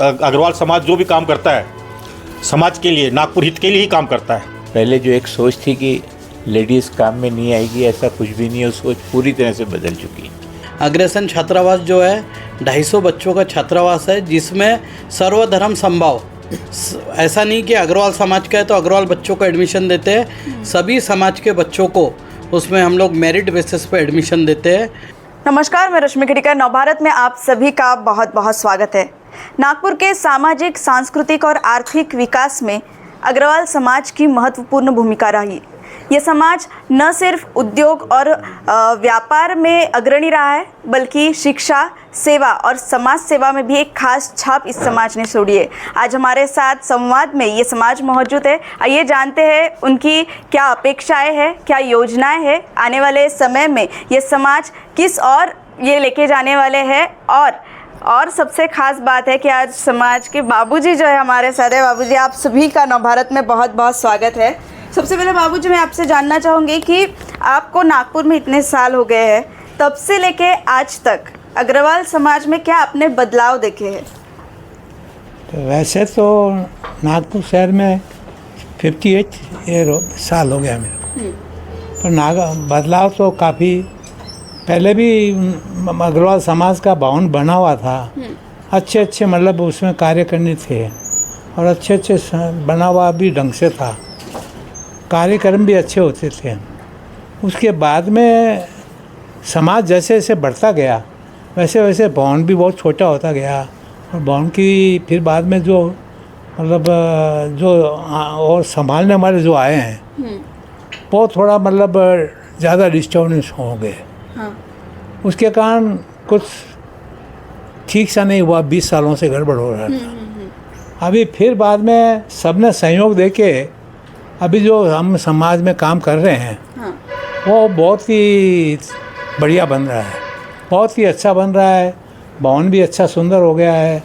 अग्रवाल समाज जो भी काम करता है समाज के लिए, नागपुर हित के लिए ही काम करता है। पहले जो एक सोच थी कि लेडीज़ काम में नहीं आएगी, ऐसा कुछ भी नहीं है। वो सोच पूरी तरह से बदल चुकी है। अग्रसेन छात्रावास जो है 250 बच्चों का छात्रावास है, जिसमें सर्वधर्म संभाव, ऐसा नहीं कि अग्रवाल समाज का है तो अग्रवाल बच्चों को एडमिशन देते हैं, सभी समाज के बच्चों को उसमें हम लोग मेरिट बेसिस पे एडमिशन देते हैं। नमस्कार, मैं रश्मि खटीकर। नवभारत में आप सभी का बहुत बहुत स्वागत है। नागपुर के सामाजिक, सांस्कृतिक और आर्थिक विकास में अग्रवाल समाज की महत्वपूर्ण भूमिका रही। ये समाज न सिर्फ उद्योग और व्यापार में अग्रणी रहा है, बल्कि शिक्षा, सेवा और समाज सेवा में भी एक खास छाप इस समाज ने छोड़ी है। आज हमारे साथ संवाद में ये समाज मौजूद है। आइए जानते हैं उनकी क्या अपेक्षाएं हैं, क्या योजनाएं हैं, आने वाले समय में ये समाज किस और ये लेके जाने वाले हैं। और सबसे खास बात है कि आज समाज के बाबूजी जो है हमारे साथ है। बाबूजी, आप सभी का नवभारत में बहुत बहुत स्वागत है। सबसे पहले बाबूजी, मैं आपसे जानना चाहूँगी कि आपको नागपुर में इतने साल हो गए हैं, तब से लेके आज तक अग्रवाल समाज में क्या आपने बदलाव देखे हैं? तो वैसे तो नागपुर शहर में 58 साल हो गया मेरे को, पर बदलाव तो काफ़ी पहले भी अग्रवाल समाज का भवन बना हुआ था। अच्छे मतलब उसमें कार्य करने थे और अच्छे बना हुआ भी ढंग से था, कार्यक्रम भी अच्छे होते थे। उसके बाद में समाज जैसे जैसे बढ़ता गया वैसे वैसे भवन भी बहुत छोटा होता गया और भवन की फिर बाद में जो मतलब जो और संभालने वाले जो आए हैं वो थोड़ा मतलब ज़्यादा डिस्टर्बेंस हो गए। हाँ। उसके कारण कुछ ठीक सा नहीं हुआ, 20 सालों से गड़बड़ हो रहा था। अभी फिर बाद में सबने सहयोग देके अभी जो हम समाज में काम कर रहे हैं, हाँ, वो बहुत ही बढ़िया बन रहा है, बहुत ही अच्छा बन रहा है। भवन भी अच्छा सुंदर हो गया है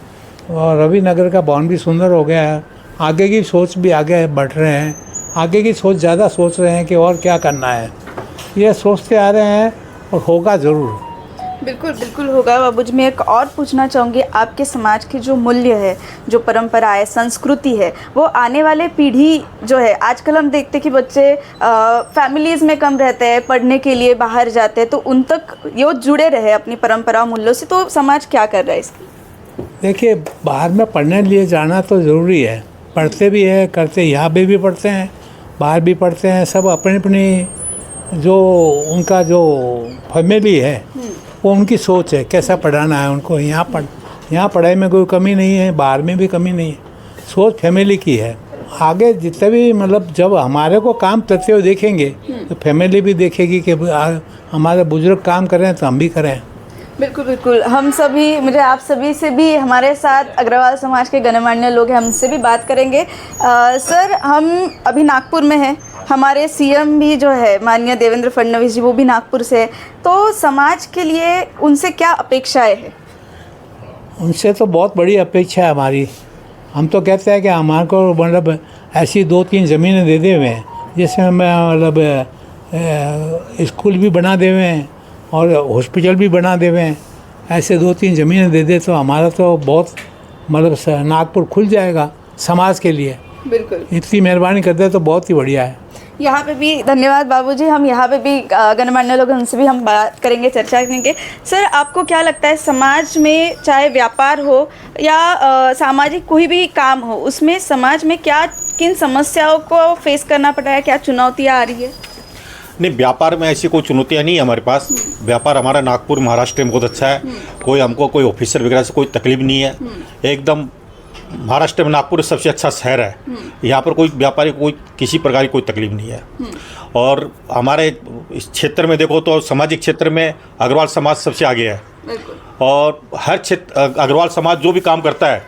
और रवि नगर का भवन भी सुंदर हो गया है। आगे की सोच भी आगे बढ़ रहे हैं, आगे की सोच ज़्यादा सोच रहे हैं कि और क्या करना है, ये सोचते आ रहे हैं और होगा ज़रूर। बिल्कुल बिल्कुल होगा। बाबूजी, मैं एक और पूछना चाहूँगी, आपके समाज की जो मूल्य है, जो परंपरा है, संस्कृति है, वो आने वाले पीढ़ी जो है, आजकल हम देखते कि बच्चे फैमिलीज़ में कम रहते हैं, पढ़ने के लिए बाहर जाते हैं, तो उन तक ये जुड़े रहे अपनी परंपरा मूल्यों से, तो समाज क्या कर रहा है इसकी? देखिए, बाहर में पढ़ने लिए जाना तो ज़रूरी है, पढ़ते भी है, करते यहाँ पे भी पढ़ते हैं, बाहर भी पढ़ते हैं। सब अपनी अपनी जो उनका जो फैमिली है वो उनकी सोच है कैसा पढ़ाना है उनको। यहाँ पढ़ाई में कोई कमी नहीं है, बाहर में भी कमी नहीं है, सोच फैमिली की है। आगे जितने भी मतलब जब हमारे को काम करते हुए देखेंगे तो फैमिली भी देखेगी कि हमारे बुजुर्ग काम कर रहे हैं तो हम भी करें। बिल्कुल बिल्कुल। हम सभी, मुझे आप सभी से भी, हमारे साथ अग्रवाल समाज के गणमान्य लोग हैं, हमसे भी बात करेंगे। सर, हम अभी नागपुर में हैं, हमारे सीएम भी जो है माननीय देवेंद्र फडणवीस जी, वो भी नागपुर से है, तो समाज के लिए उनसे क्या अपेक्षाएं हैं? उनसे तो बहुत बड़ी अपेक्षा है हमारी। हम तो कहते हैं कि हमारे को मतलब ऐसी 2-3 ज़मीनें दे दे हुए हैं जिसमें मतलब स्कूल भी बना दे हुए हैं और हॉस्पिटल भी बना दे हुए हैं। ऐसे 2-3 ज़मीनें दे दे तो हमारा तो बहुत मतलब नागपुर खुल जाएगा समाज के लिए। बिल्कुल, इतनी मेहरबानी कर दे तो बहुत ही बढ़िया है। यहाँ पे भी धन्यवाद बाबूजी। हम यहाँ पे भी गणमान्य लोग, उनसे भी हम बात करेंगे, चर्चा करेंगे। सर, आपको क्या लगता है समाज में, चाहे व्यापार हो या सामाजिक कोई भी काम हो, उसमें समाज में क्या किन समस्याओं को फेस करना पड़ रहा है, क्या चुनौतियाँ आ रही है? नहीं, व्यापार में ऐसी कोई चुनौतियाँ नहीं है हमारे पास। व्यापार हमारा नागपुर महाराष्ट्र में बहुत अच्छा है। हमको कोई ऑफिसर वगैरह से कोई तकलीफ नहीं है। एकदम महाराष्ट्र में नागपुर सबसे अच्छा शहर है। यहाँ पर कोई व्यापारी कोई किसी प्रकार की कोई तकलीफ नहीं है। और हमारे इस क्षेत्र में देखो तो सामाजिक क्षेत्र में अग्रवाल समाज सबसे आगे है। और हर क्षेत्र अग्रवाल समाज जो भी काम करता है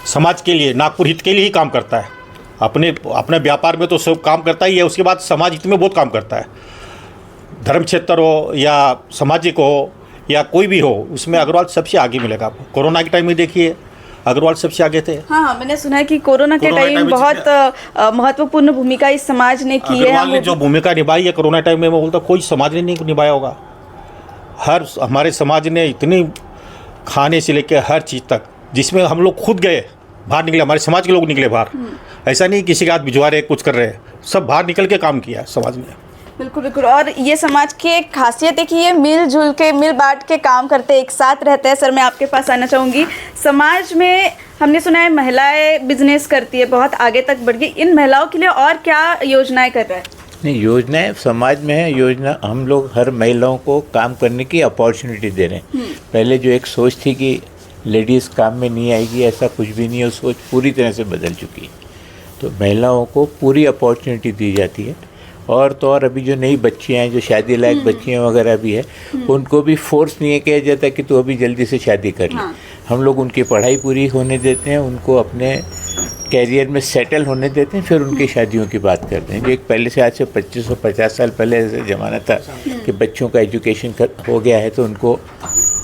समाज के लिए, नागपुर हित के लिए ही काम करता है। अपने व्यापार में तो सब काम करता ही है, उसके बाद समाज हित में बहुत काम करता है। धर्म क्षेत्र हो या सामाजिक हो या कोई भी हो, उसमें अग्रवाल सबसे आगे मिलेगा आपको। कोरोना के टाइम में देखिए अग्रवाल सबसे आगे थे। हाँ, मैंने सुना है कि कोरोना के टाइम बहुत महत्वपूर्ण भूमिका इस समाज ने की है। अग्रवाल ने जो भूमिका निभाई है कोरोना टाइम में, मैं बोलता कोई समाज ने नहीं निभाया होगा। हमारे समाज ने इतनी खाने से लेकर हर चीज़ तक जिसमें हम लोग खुद गए, बाहर निकले, हमारे समाज के लोग निकले बाहर। ऐसा नहीं किसी के हाथ भिजवा रहे, कुछ कर रहे हैं, सब बाहर निकल के काम किया है समाज ने। बिल्कुल बिल्कुल। और ये समाज की एक खासियत है कि ये मिलजुल के, मिल बांट के काम करते हैं, एक साथ रहते हैं। सर, मैं आपके पास आना चाहूँगी। समाज में हमने सुना है महिलाएं बिजनेस करती है, बहुत आगे तक बढ़ गई। इन महिलाओं के लिए और क्या योजनाएं कर रहे हैं? नहीं, योजनाएं समाज में है। योजना हम लोग हर महिलाओं को काम करने की अपॉर्चुनिटी दे रहे हैं। पहले जो एक सोच थी कि लेडीज़ काम में नहीं आएगी, ऐसा कुछ भी नहीं है, वो सोच पूरी तरह से बदल चुकी है। तो महिलाओं को पूरी अपॉर्चुनिटी दी जाती है। और तो और अभी जो नई बच्चियाँ हैं, जो शादी लायक बच्चियाँ वगैरह भी है, उनको भी फोर्स नहीं है किया जाता कि तू अभी जल्दी से शादी कर ले। हम लोग उनकी पढ़ाई पूरी होने देते हैं, उनको अपने कैरियर में सेटल होने देते हैं, फिर उनकी शादियों की बात करते हैं। जो एक पहले से आज से 2550 साल पहले ऐसे ज़माना था कि बच्चों का एजुकेशन हो गया है तो उनको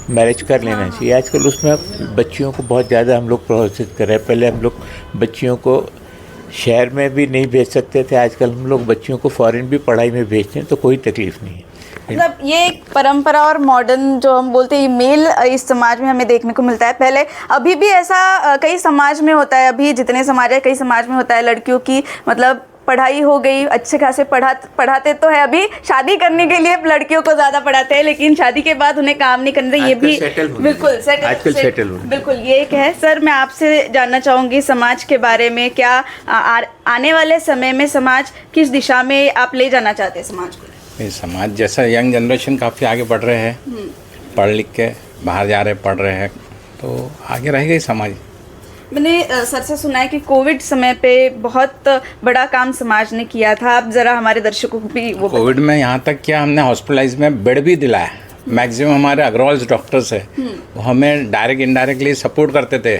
मैरिज कर लेना चाहिए। आजकल उसमें बच्चियों को बहुत ज़्यादा हम लोग प्रोत्साहित कर रहे हैं। पहले हम लोग बच्चियों को शहर में भी नहीं भेज सकते थे, आजकल हम लोग बच्चियों को फॉरेन भी पढ़ाई में भेजते हैं, तो कोई तकलीफ़ नहीं है। मतलब ये एक परंपरा और मॉडर्न जो हम बोलते हैं, मेल इस समाज में हमें देखने को मिलता है। पहले अभी भी ऐसा कई समाज में होता है, अभी जितने समाज है कई समाज में होता है, लड़कियों की मतलब पढ़ाई हो गई, अच्छे खासे पढ़ाते तो है, अभी शादी करने के लिए लड़कियों को ज़्यादा पढ़ाते हैं, लेकिन शादी के बाद उन्हें काम नहीं करने, ये भी बिल्कुल सेटल बिल्कुल ये एक है। सर, मैं आपसे जानना चाहूँगी समाज के बारे में, क्या आने वाले समय में समाज किस दिशा में आप ले जाना चाहते हैं समाज को? ये समाज जैसा यंग जनरेशन काफ़ी आगे बढ़ रहे हैं, पढ़ लिख के बाहर जा रहे, पढ़ रहे हैं, तो आगे रहेगा ही समाज। मैंने सर से सुना है कि कोविड समय पे बहुत बड़ा काम समाज ने किया था। आप ज़रा हमारे दर्शकों को भी वो कोविड में यहाँ तक क्या हमने हॉस्पिटलाइज में बेड भी दिलाया। मैक्सिमम हमारे अग्रवाल डॉक्टर्स है, वो हमें डायरेक्ट इनडायरेक्टली सपोर्ट करते थे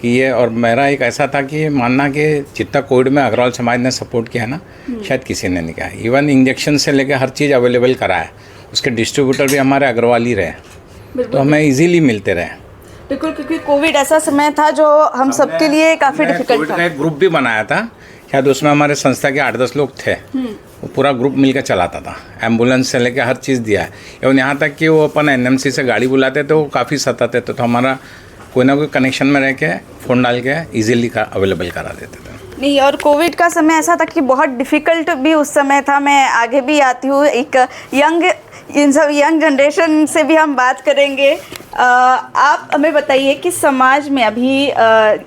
कि ये, और मेरा एक ऐसा था कि मानना कि जितना कोविड में अग्रवाल समाज ने सपोर्ट किया ना, शायद किसी ने नहीं किया। इवन इंजेक्शन से लेकर हर चीज़ अवेलेबल करा है, उसके डिस्ट्रीब्यूटर भी हमारे अग्रवाल ही रहे, तो हमें ईजीली मिलते रहे। बिल्कुल, क्योंकि कोविड ऐसा समय था जो हम सबके लिए काफ़ी डिफिकल्ट था। एक ग्रुप भी बनाया था, शायद उसमें हमारे संस्था के 8-10 लोग थे, वो पूरा ग्रुप मिलकर चलाता था। एम्बुलेंस से लेकर हर चीज़ दिया है, एवं यहाँ तक कि वो अपन एनएमसी से गाड़ी बुलाते थे, वो काफ़ी सताते थे, तो हमारा कोई ना कोई कनेक्शन में रह के फ़ोन डाल के ईजिली का अवेलेबल करा देते थे। नहीं, और कोविड का समय ऐसा था कि बहुत डिफ़िकल्ट भी उस समय था। मैं आगे भी आती हूँ, एक इन सब यंग जनरेशन से भी हम बात करेंगे। आप हमें बताइए कि समाज में अभी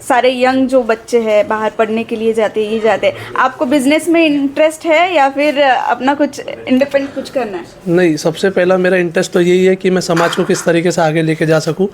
सारे यंग जो बच्चे हैं बाहर पढ़ने के लिए जाते हैं, आपको बिजनेस में इंटरेस्ट है या फिर अपना कुछ इंडिपेंडेंट कुछ करना है? नहीं, सबसे पहला मेरा इंटरेस्ट तो यही है कि मैं समाज को किस तरीके से आगे लेके जा सकूं,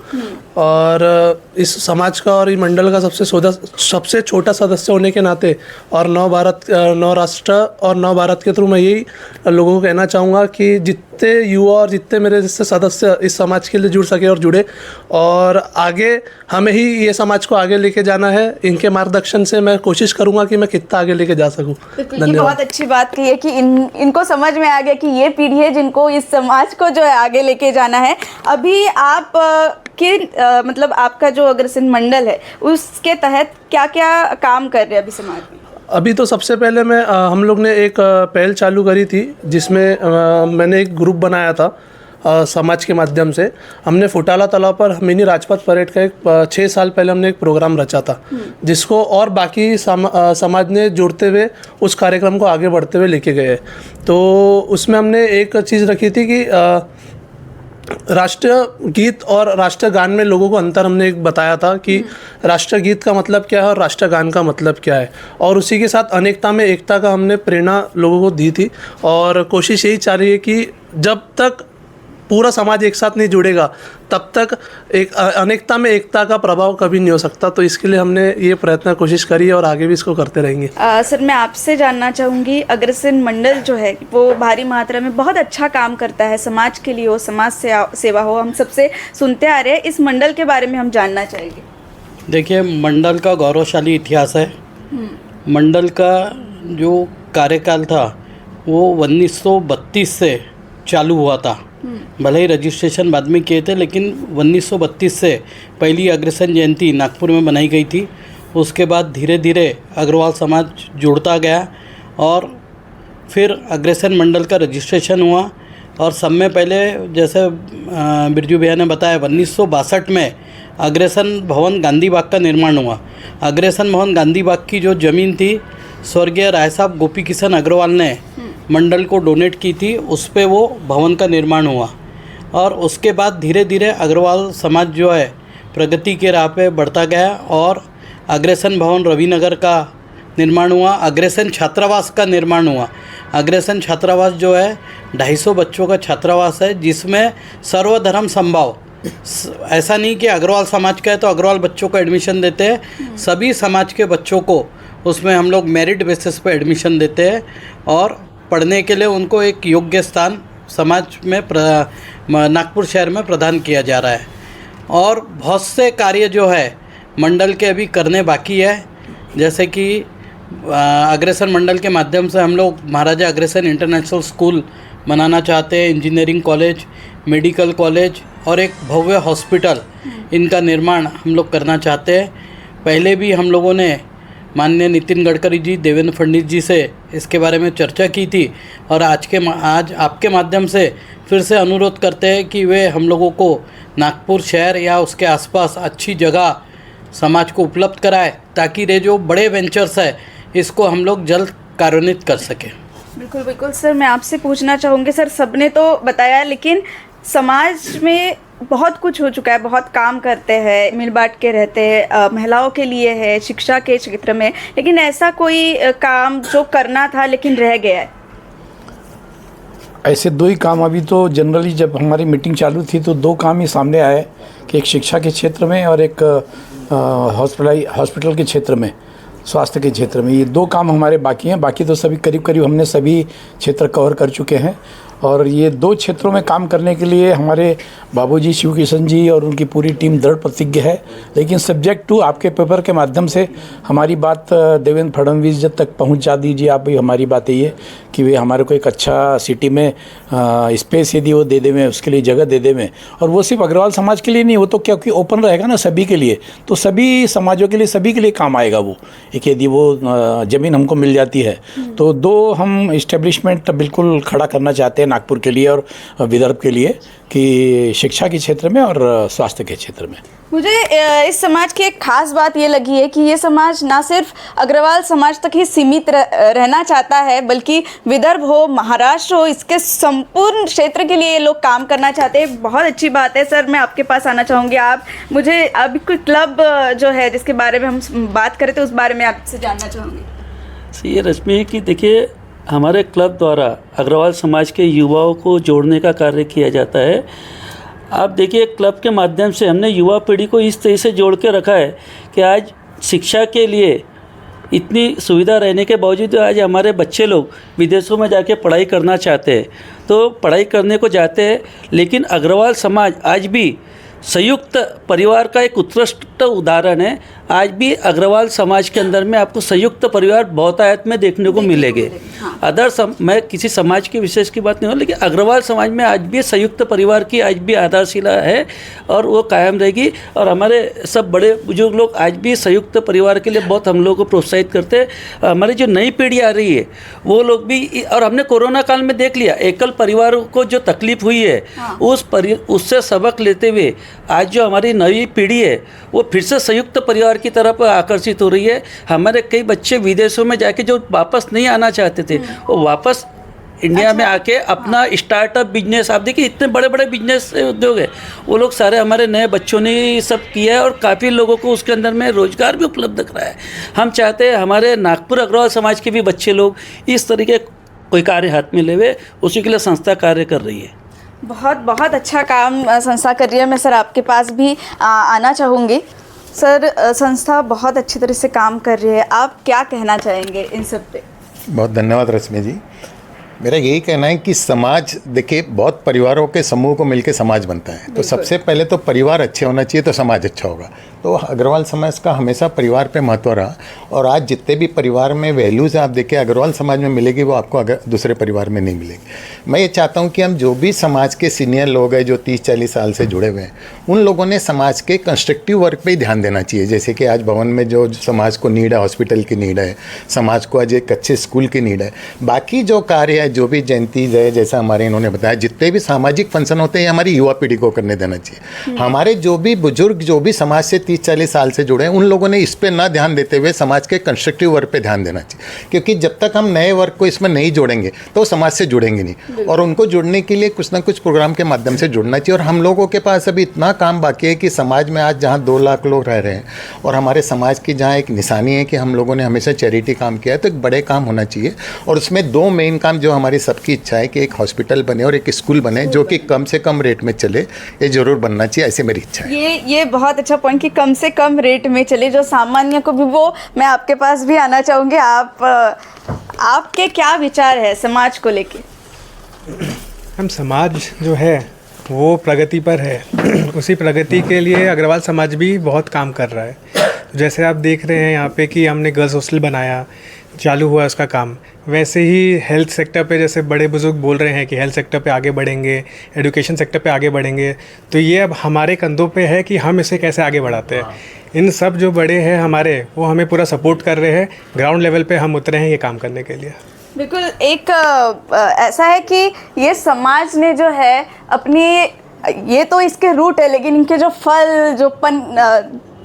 और इस समाज का और इस मंडल का सबसे छोटा सदस्य होने के नाते और नव राष्ट्र और नव भारत के थ्रू मैं यही लोगों को कहना चाहूँगा कि जितने युवा और जितने मेरे जैसे सदस्य इस समाज के लिए जुड़ सके और जुड़े, और आगे हमें ही ये समाज को आगे लेके जाना है। इनके मार्गदर्शन से मैं कोशिश करूंगा कि मैं कितना आगे लेके जा सकूं। धन्यवाद। बहुत अच्छी बात की है कि इनको समझ में आ गया कि ये पीढ़ी है जिनको इस समाज को जो है आगे लेके जाना है। अभी आप मतलब आपका जो अग्रसेन मंडल है उसके तहत क्या क्या काम कर रहे हैं अभी समाज में? अभी तो सबसे पहले हम लोग ने एक पहल चालू करी थी, जिसमें मैंने एक ग्रुप बनाया था समाज के माध्यम से। हमने फुटाला तालाब पर मिनी राजपथ परेड का एक 6 साल पहले हमने एक प्रोग्राम रचा था, जिसको और बाकी समाज ने जोड़ते हुए उस कार्यक्रम को आगे बढ़ते हुए लेके गए। तो उसमें हमने एक चीज़ रखी थी कि राष्ट्रीय गीत और राष्ट्रगान में लोगों को अंतर हमने एक बताया था कि राष्ट्रीय गीत का मतलब क्या है और राष्ट्रगान का मतलब क्या है, और उसी के साथ अनेकता में एकता का हमने प्रेरणा लोगों को दी थी। और कोशिश यही चाह रही है कि जब तक पूरा समाज एक साथ नहीं जुड़ेगा तब तक एक अनेकता में एकता का प्रभाव कभी नहीं हो सकता। तो इसके लिए हमने ये प्रयत्न कोशिश करी है और आगे भी इसको करते रहेंगे। सर, मैं आपसे जानना चाहूँगी, अग्रसेन मंडल जो है वो भारी मात्रा में बहुत अच्छा काम करता है, समाज के लिए हो, समाज सेवा हो, हम सबसे सुनते आ रहे हैं। इस मंडल के बारे में हम जानना चाहेंगे। देखिए, मंडल का गौरवशाली इतिहास है। मंडल का जो कार्यकाल था वो 1932 से चालू हुआ था। भले ही रजिस्ट्रेशन बाद में किए थे, लेकिन 1932 से पहली अग्रसेन जयंती नागपुर में बनाई गई थी। उसके बाद धीरे धीरे अग्रवाल समाज जुड़ता गया और फिर अग्रसेन मंडल का रजिस्ट्रेशन हुआ। और सब में पहले, जैसे बिरजू भैया ने बताया, 1962 में अग्रसेन भवन गांधी बाग का निर्माण हुआ। अग्रसेन भवन गांधी बाग की जो ज़मीन थी स्वर्गीय राय साहब गोपी किशन अग्रवाल ने मंडल को डोनेट की थी, उस पे वो भवन का निर्माण हुआ। और उसके बाद धीरे धीरे अग्रवाल समाज जो है प्रगति के राह पे बढ़ता गया और अग्रसेन भवन रविनगर का निर्माण हुआ। अग्रसेन छात्रावास का निर्माण हुआ। अग्रसेन छात्रावास जो है 250 बच्चों का छात्रावास है, जिसमें सर्वधर्म समभाव, ऐसा नहीं कि अग्रवाल समाज का है तो अग्रवाल बच्चों को एडमिशन देते हैं, सभी समाज के बच्चों को उसमें हम लोग मेरिट बेसिस पे एडमिशन देते हैं और पढ़ने के लिए उनको एक योग्य स्थान समाज में नागपुर शहर में प्रदान किया जा रहा है। और बहुत से कार्य जो है मंडल के अभी करने बाकी है, जैसे कि अग्रसेन मंडल के माध्यम से हम लोग महाराजा अग्रसेन इंटरनेशनल स्कूल बनाना चाहते हैं, इंजीनियरिंग कॉलेज, मेडिकल कॉलेज और एक भव्य हॉस्पिटल, इनका निर्माण हम लोग करना चाहते हैं। पहले भी हम लोगों ने माननीय नितिन गडकरी जी, देवेंद्र फडणवीस जी से इसके बारे में चर्चा की थी और आज आपके माध्यम से फिर से अनुरोध करते हैं कि वे हम लोगों को नागपुर शहर या उसके आसपास अच्छी जगह समाज को उपलब्ध कराए, ताकि ये जो बड़े वेंचर्स है इसको हम लोग जल्द कार्यान्वित कर सकें। बिल्कुल बिल्कुल सर, मैं आपसे पूछना चाहूँगी सर, सबने तो बताया लेकिन समाज में बहुत कुछ हो चुका है, बहुत काम करते हैं, मिल बांट के रहते हैं, महिलाओं के लिए है, शिक्षा के क्षेत्र में, लेकिन ऐसा कोई काम जो करना था लेकिन रह गया है? ऐसे दो ही काम अभी तो जनरली जब हमारी मीटिंग चालू थी तो दो काम ही सामने आए कि एक शिक्षा के क्षेत्र में और एक हॉस्पिटल के क्षेत्र में, स्वास्थ्य के क्षेत्र में। ये दो काम हमारे बाकी हैं, बाकी तो सभी करीब करीब हमने सभी क्षेत्र कवर कर चुके हैं। और ये दो क्षेत्रों में काम करने के लिए हमारे बाबूजी शिव किशन जी और उनकी पूरी टीम दृढ़ प्रतिज्ञ है। लेकिन सब्जेक्ट टू आपके पेपर के माध्यम से हमारी बात देवेंद्र फडणवीस जी तक पहुंचा दीजिए आप भी। हमारी बात ये कि वे हमारे को एक अच्छा सिटी में स्पेस यदि वो दे देवें, उसके लिए जगह दे देवें, और वो सिर्फ अग्रवाल समाज के लिए नहीं, वो तो क्योंकि ओपन रहेगा ना सभी के लिए, तो सभी समाजों के लिए, सभी के लिए काम आएगा वो। एक यदि वो ज़मीन हमको मिल जाती है तो दो हम इस्टेब्लिशमेंट बिल्कुल खड़ा करना चाहते हैं नागपुर के लिए और विदर्भ के लिए, कि शिक्षा के क्षेत्र में और स्वास्थ्य के क्षेत्र में। मुझे इस समाज की एक खास बात ये लगी है कि ये समाज ना सिर्फ अग्रवाल समाज तक ही सीमित रहना चाहता है, बल्कि विदर्भ हो, महाराष्ट्र हो, इसके संपूर्ण क्षेत्र के लिए ये लोग काम करना चाहते हैं। बहुत अच्छी बात है सर, मैं आपके पास आना चाहूँगी। आप मुझे अभी कोई क्लब जो है जिसके बारे में हम बात करें तो उस बारे में आपसे जानना चाहूँगी। ये रश्मि कि देखिए, हमारे क्लब द्वारा अग्रवाल समाज के युवाओं को जोड़ने का कार्य किया जाता है। आप देखिए, क्लब के माध्यम से हमने युवा पीढ़ी को इस तरह से जोड़ के रखा है कि आज शिक्षा के लिए इतनी सुविधा रहने के बावजूद आज हमारे बच्चे लोग विदेशों में जाके पढ़ाई करना चाहते हैं, तो पढ़ाई करने को जाते हैं। लेकिन अग्रवाल समाज आज भी संयुक्त परिवार का एक उत्कृष्ट उदाहरण है। आज भी अग्रवाल समाज के अंदर में आपको संयुक्त परिवार बहुतायत में देखने को मिलेंगे। मैं किसी समाज के विशेष की बात नहीं हो, लेकिन अग्रवाल समाज में आज भी संयुक्त परिवार की आज भी आधारशिला है और वो कायम रहेगी। और हमारे सब बड़े बुजुर्ग लोग आज भी संयुक्त परिवार के लिए बहुत हम लोगों को प्रोत्साहित करते हैं। हमारी जो नई पीढ़ी आ रही है वो लोग भी, और हमने कोरोना काल में देख लिया एकल परिवारों को जो तकलीफ हुई है, उससे सबक लेते हुए आज जो हमारी नई पीढ़ी है वो फिर से संयुक्त परिवार की तरफ आकर्षित हो रही है। हमारे कई बच्चे विदेशों में जाके जो वापस नहीं आना चाहते थे, वो वापस इंडिया में आके अपना स्टार्टअप बिजनेस, आप देखिए इतने बड़े बड़े बिजनेस उद्योग है, वो लोग सारे हमारे नए बच्चों ने सब किया है और काफ़ी लोगों को उसके अंदर में रोजगार भी उपलब्ध कराया है। हम चाहते हैं हमारे नागपुर अग्रवाल समाज के भी बच्चे लोग इस तरीके कोई कार्य हाथ में ले हुए, उसी के लिए संस्था कार्य कर रही है। बहुत बहुत अच्छा काम संस्था कर रही है। मैं सर आपके पास भी आना चाहूँगी। सर, संस्था बहुत अच्छी तरह से काम कर रही है, आप क्या कहना चाहेंगे इन सब पे? बहुत धन्यवाद रश्मि जी। मेरा यही कहना है कि समाज, देखिए, बहुत परिवारों के समूह को मिलकर समाज बनता है, तो सबसे पहले तो परिवार अच्छे होना चाहिए तो समाज अच्छा होगा। तो अग्रवाल समाज का हमेशा परिवार पे महत्व रहा, और आज जितने भी परिवार में वैल्यूज़ आप देखिए अग्रवाल समाज में मिलेगी, वो आपको अगर दूसरे परिवार में नहीं मिलेगी। मैं ये चाहता हूँ कि हम जो भी समाज के सीनियर लोग हैं जो 30-40 साल से जुड़े हुए हैं, उन लोगों ने समाज के कंस्ट्रक्टिव वर्क पे ही ध्यान देना चाहिए। जैसे कि आज भवन में जो समाज को नीड है, हॉस्पिटल की नीड है, समाज को आज एक अच्छे स्कूल की नीड है, बाकी जो कार्य है जो भी जयंती है, जैसा हमारे इन्होंने बताया, जितने भी सामाजिक फंक्शन होते हैं ये हमारी युवा पीढ़ी को करने देना चाहिए। हमारे जो भी बुजुर्ग जो भी समाज से 30-40 साल से जुड़े हैं उन लोगों ने इस पे ना ध्यान देते हुए समाज के कंस्ट्रक्टिव वर्क पे ध्यान देना चाहिए, क्योंकि जब तक हम नए वर्ग को इसमें नहीं जोड़ेंगे तो समाज से जुड़ेंगे नहीं, और उनको जुड़ने के लिए कुछ ना कुछ प्रोग्राम के माध्यम से जुड़ना चाहिए। और हम लोगों के पास अभी इतना काम बाकी है कि समाज में आज जहाँ 2 लाख लोग रह रहे हैं और हमारे समाज की जहाँ एक निशानी है कि हम लोगों ने हमेशा चैरिटी काम किया है, तो एक बड़े काम होना चाहिए। और उसमें 2 मेन काम जो हमारी सबकी इच्छा है कि एक हॉस्पिटल बने और एक स्कूल बने जो कि कम से कम रेट में चले, ये जरूर बनना चाहिए, ऐसी मेरी इच्छा है। ये बहुत अच्छा पॉइंट कि कम से कम रेट में चले, जो सामान्य को भी, वो मैं आपके पास भी आना चाहूँगी। आपके क्या विचार है समाज को लेके? हम समाज जो है वो प्रगति पर है, उसी प्रगति के लिए अग्रवाल समाज भी बहुत काम कर रहा है। जैसे आप देख रहे हैं यहाँ पे कि हमने गर्ल्स हॉस्टल बनाया, चालू हुआ उसका काम, वैसे ही हेल्थ सेक्टर पे जैसे बड़े बुजुर्ग बोल रहे हैं कि हेल्थ सेक्टर पे आगे बढ़ेंगे, एजुकेशन सेक्टर पे आगे बढ़ेंगे, तो ये अब हमारे कंधों पे है कि हम इसे कैसे आगे बढ़ाते हैं। इन सब जो बड़े हैं हमारे, वो हमें पूरा सपोर्ट कर रहे हैं, ग्राउंड लेवल पे हम उतरे हैं ये काम करने के लिए। बिल्कुल। एक ऐसा है कि ये समाज ने जो है अपनी, ये तो इसके रूट है, लेकिन इनके जो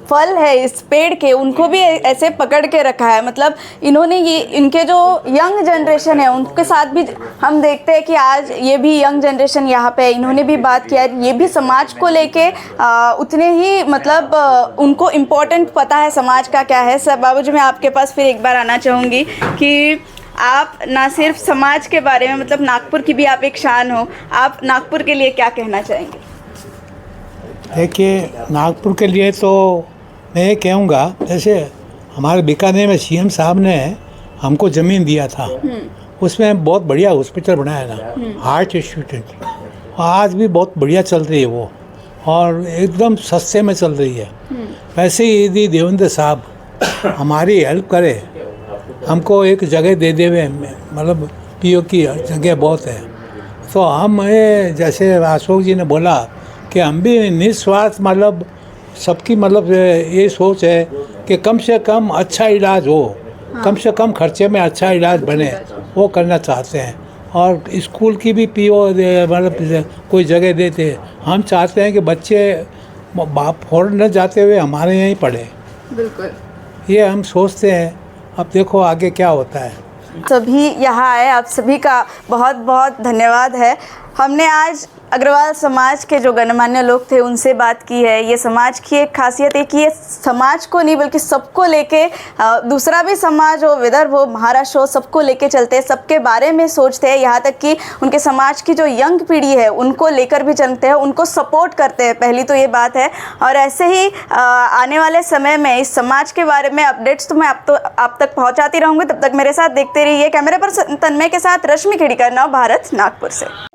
फल है इस पेड़ के, उनको भी ऐसे पकड़ के रखा है। मतलब इन्होंने ये, इनके जो यंग जनरेशन है उनके साथ भी हम देखते हैं कि आज ये भी यंग जनरेशन यहाँ पे, इन्होंने भी बात किया, ये भी समाज को लेके उतने ही मतलब उनको इम्पोर्टेंट पता है समाज का क्या है। सर बाबूजी, मैं आपके पास फिर एक बार आना चाहूँगी कि आप ना सिर्फ समाज के बारे में, मतलब नागपुर की भी आप एक शान हो, आप नागपुर के लिए क्या कहना चाहेंगे? देखिए, नागपुर के लिए तो मैं ये कहूँगा, जैसे हमारे बीकानेर में सीएम साहब ने हमको ज़मीन दिया था, उसमें बहुत बढ़िया हॉस्पिटल बनाया था, हार्ट इंस्टीट्यूट, आज भी बहुत बढ़िया चल रही है वो, और एकदम सस्ते में चल रही है। वैसे ही यदि देवेंद्र साहब हमारी हेल्प करे, हमको एक जगह दे देवे, मतलब पीओ की जगह बहुत है, तो हम जैसे अशोक जी ने बोला कि हम भी निस्वार्थ, मतलब सबकी मतलब ये सोच है कि कम से कम अच्छा इलाज हो, कम से कम खर्चे में अच्छा इलाज बने, वो करना चाहते हैं। और स्कूल की भी पीओ मतलब कोई जगह देते, हम चाहते हैं कि बच्चे फॉरेन न जाते हुए हमारे यहाँ ही पढ़े। बिल्कुल, ये हम सोचते हैं। अब देखो आगे क्या होता है। सभी यहाँ आए, आप सभी का बहुत बहुत धन्यवाद है। हमने आज अग्रवाल समाज के जो गणमान्य लोग थे उनसे बात की है। ये समाज की एक खासियत है कि ये समाज को नहीं बल्कि सबको लेके, दूसरा भी समाज हो, विदर्भ हो, महाराष्ट्र हो, सबको लेके चलते हैं, सबके बारे में सोचते हैं, यहाँ तक कि उनके समाज की जो यंग पीढ़ी है उनको लेकर भी चलते हैं, उनको सपोर्ट करते हैं। पहली तो ये बात है। और ऐसे ही आने वाले समय में इस समाज के बारे में अपडेट्स तो मैं आप तक पहुँचाती रहूँगी। तब तक मेरे साथ देखते रहिए। कैमरे पर तन्मय के साथ रश्मि खेड़ीकर, नव भारत, नागपुर से।